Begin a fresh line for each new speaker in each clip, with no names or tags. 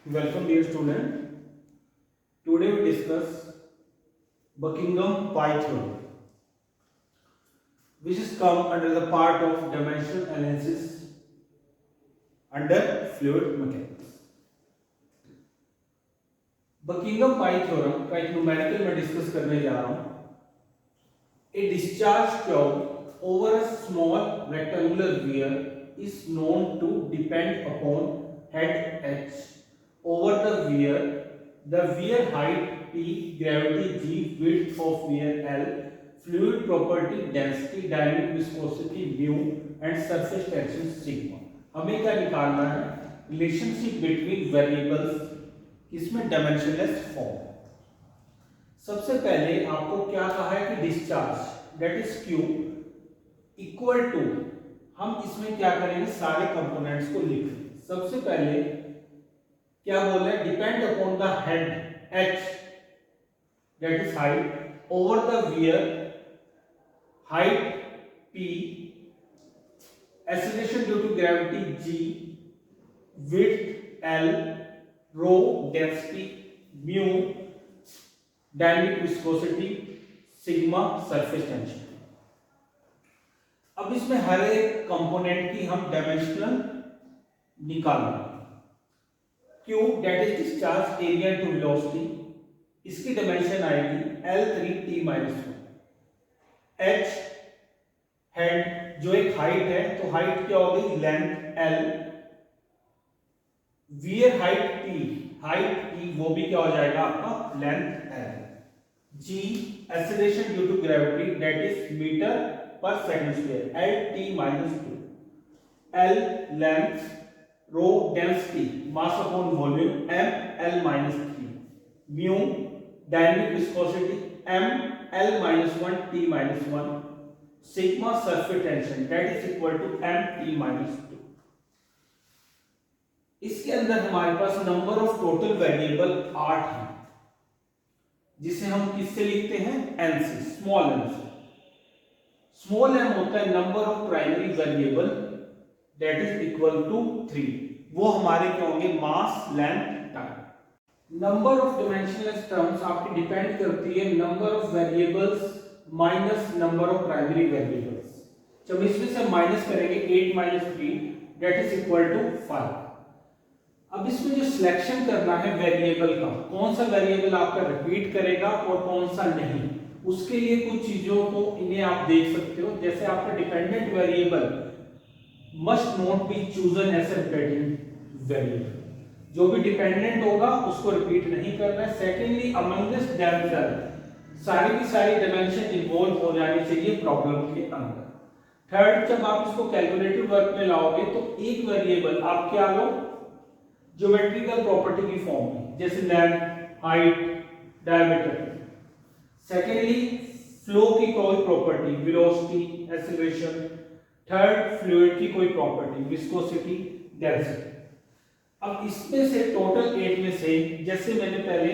Welcome dear student. Today we discuss Buckingham pi theorem, which is come under the part of dimensional analysis under fluid mechanics. Buckingham pi theorem का एक numerical में discuss करने जा रहा हूं. A discharge curve over a small rectangular weir is known to depend upon head h over the weir height p, gravity g, width of weir l, fluid property density, dynamic viscosity mu and surface tension sigma. हमें क्या निकालना है? Relationship between variables, इसमें dimensionless form. सबसे पहले आपको क्या कहा है कि discharge that is Q equal to, हम इसमें क्या करेंगे, सारे कंपोनेंट्स को लिख लेंगे. सबसे पहले क्या बोल रहे हैं, depend upon the head h that is height over the weir height p, acceleration due to gravity g, width l, rho density mu, dynamic viscosity sigma, surface tension. अब इसमें हर एक कंपोनेंट की हम डायमेंशनल निकालेंगे. Q that is discharge area into velocity, इसकी dimension आएगी L3t-1. H head जो एक हाइट है, तो हाइट क्या हो गई, length L. Where height P, वो भी क्या हो जाएगा आपका, length L. G acceleration due to gravity that is metre per second square, L t-2. L length, rho density mass upon volume m L-3, mu dynamic viscosity m L-1 t-1, sigma surface tension that is equal to m t-2. इसके अंदर हमारे पास number of total variable 8 है, जिसे हम किससे लिखते हैं, n से, स्मॉल m से. स्मॉल m होता है number of primary variable that is equal to 3. वो हमारे क्या होंगे, mass, length, time. Number of dimensionless terms आपकी डिपेंड करती है number of variables minus number of primary variables. जब इसमें से माइनस करेंगे 8 minus 3 that is equal to 5. अब इसमें जो सिलेक्शन करना है वेरिएबल का, कौन सा वेरिएबल आपका रिपीट करेगा और कौन सा नहीं, उसके लिए कुछ चीजों को इन्हें आप देख सकते हो. जैसे आपका dependent variable must not be chosen as a repeating variable, जो भी डिपेंडेंट होगा उसको रिपीट नहीं करना है. सेकेंडली अमंगस्ट देमसेल्फ सारी की सारी डायमेंशन इन्वॉल्व हो जानी चाहिए प्रॉब्लम के अंदर. थर्ड, जब आप इसको कैलकुलेटिव वर्क में लाओगे तो एक वेरिएबल आप क्या लो, ज्योमेट्रिकल प्रॉपर्टी की फॉर्म में, जैसे length, height, diameter. Secondly flow की कोई property, velocity, acceleration. Third, fluid की कोई प्रॉपर्टी, विस्कोसिटी, डेंसिटी. अब इसमें से टोटल 8 में से, जैसे मैंने पहले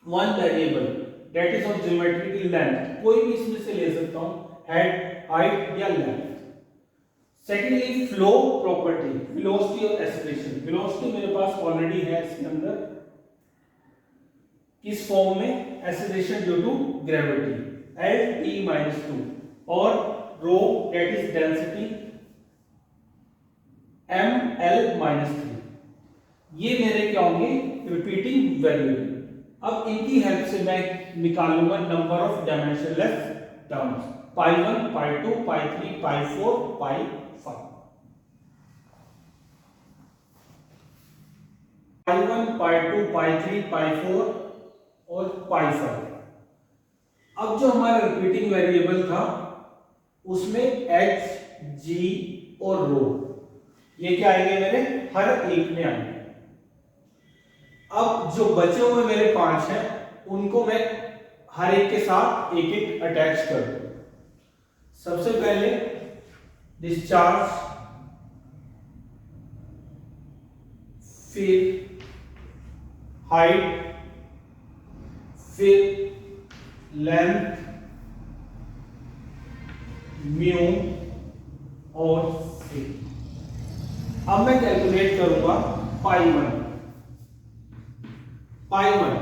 one variable that is of geometrical length, कोई भी इसमें से ले सकता हूं, हेड, हाइट या length. Secondly flow property, velocity और एक्सीलरेशन. वेलोसिटी मेरे पास ऑलरेडी है इसके अंदर, किस फॉर्म में, acceleration due to gravity L-t-2, और रो दैट इज डेंसिटी ml-3. ये मेरे क्या होंगे, रिपीटिंग वेरिएबल. अब इनकी हेल्प से मैं निकालूंगा number of dimensionless terms, pi1, pi2, pi3, pi4, pi5. pi1, pi2, pi3, pi4 और pi5. अब जो हमारा रिपीटिंग वेरिएबल था उसमें h, g और रो, ये क्या आएंगे मेरे, हर एक में आएंगे. अब जो बचे हुए मेरे 5 हैं उनको मैं हर एक के साथ एक एक अटैच कर दूं. सबसे पहले डिस्चार्ज, फिर हाइट, फिर लेंथ, म्यू और सी. अब मैं कैलकुलेट करूंगा pi1. Pi 1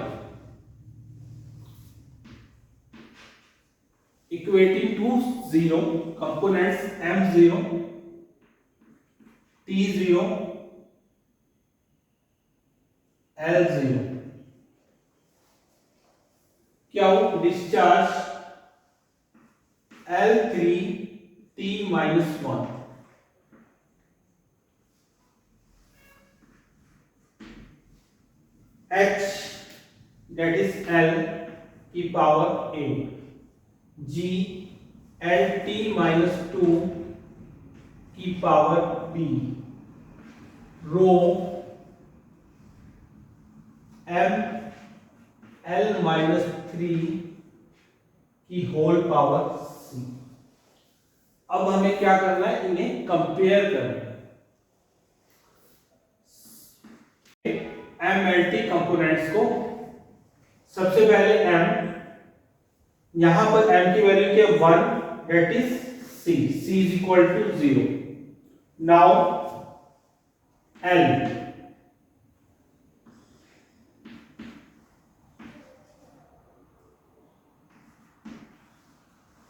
equating to 0, components m0, t0, l0, क्या हो discharge L3 t-1, H that is L की पावर 8, G Lt-2 की पावर B, रो M L-3 की होल पावर C। अब हमें क्या करना है, इन्हें कंपेयर करना है। MLT कंपोनेंट्स को सबसे पहले M, यहां पर M की वैल्यू क्या है 1, that is C is equal to 0। now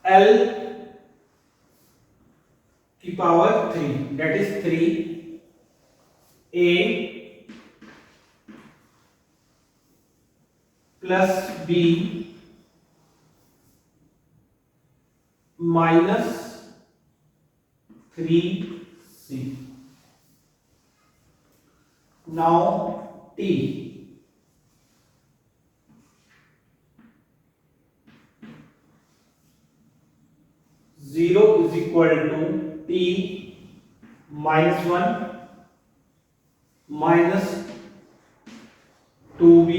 L की power 3 that is 3, A plus B minus 3C। now T, zero is equal to T -1 minus 2B।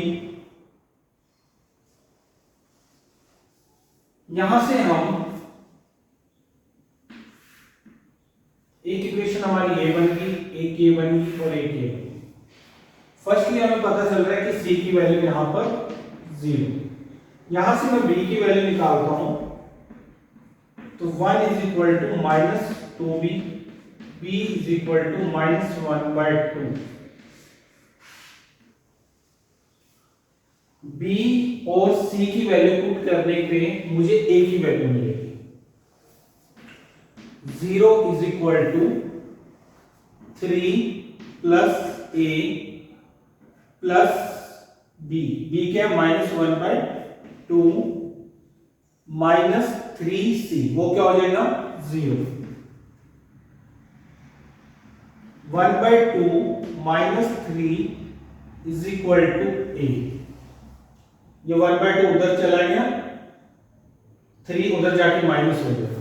यहां से हम एक इक्वेशन हमारी ये बन गई, एक ये बन गई और एक ये बन गई। फर्स्टली हमें पता चल रहा है कि C की वैल्यू यहां पर 0, यहां से मैं B की वैल्यू निकालता हूं तो 1 is equal to minus 2B, B is equal to minus 1/2। B और C की वैल्यू पुट करने पे मुझे A की वैल्यू मिलेगी। 0 is equal to 3 plus A plus B, B क्या -1/2 माइनस 3C, वो क्या हो जाएगा 0। 1/2 minus 3 is equal to A। ये 1/2 उधर चला गया, 3 उधर जाके माइनस हो जाएगा।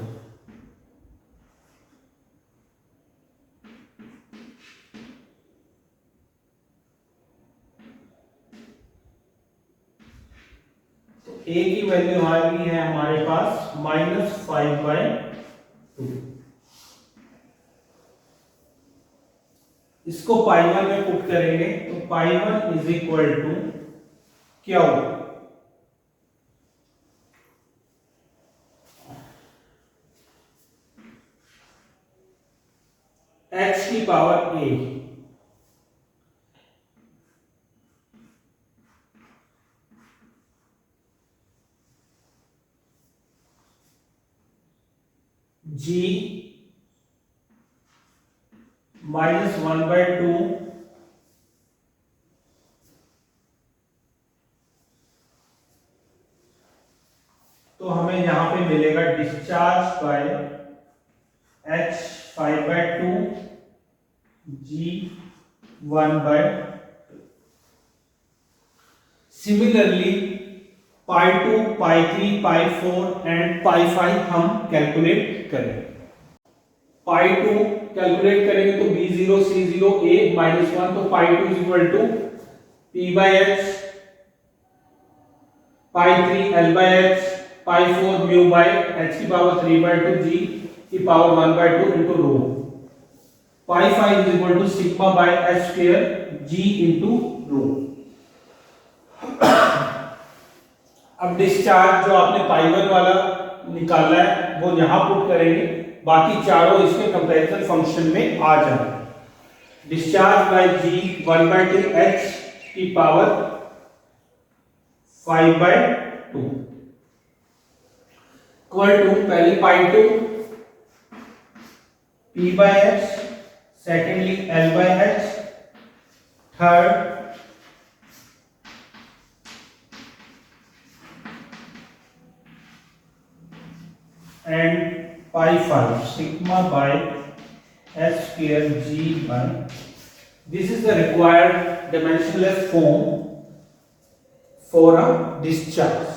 तो A की वैल्यू आ गई है हमारे पास -5/2। इसको पाई 1 में पुट करेंगे तो पाई 1 इज इक्वल टू क्या होगा, x की पावर A G -1/2 तो हमें यहां पे मिलेगा discharge by H 5/2 G 1/2। Similarly pi 2, pi 3, pi 4 and pi 5 हम कैलकुलेट करें। पाई 2 कैलकुलेट करेंगे तो B0 C0 A -1, तो pi 2 is equal to P/H, pi 3 L/H, pi 4 mu by H की पावर 3/2 G की power 1/2 into rho. Pi 5 is equal to sigma by H square G into rho. अब discharge जो आपने पाई 1 वाला निकाला है वो यहां पुट करेंगे, बाकी चारों इसके कंपैरिजन फंक्शन में आ जाएंगे। डिस्चार्ज बाय G 1/2 H की पावर 5/2 इक्वल टू पहली पाई 2 p/h, secondly l/h, third and pi/5 sigma by h square g by. This is the required dimensionless form for a discharge.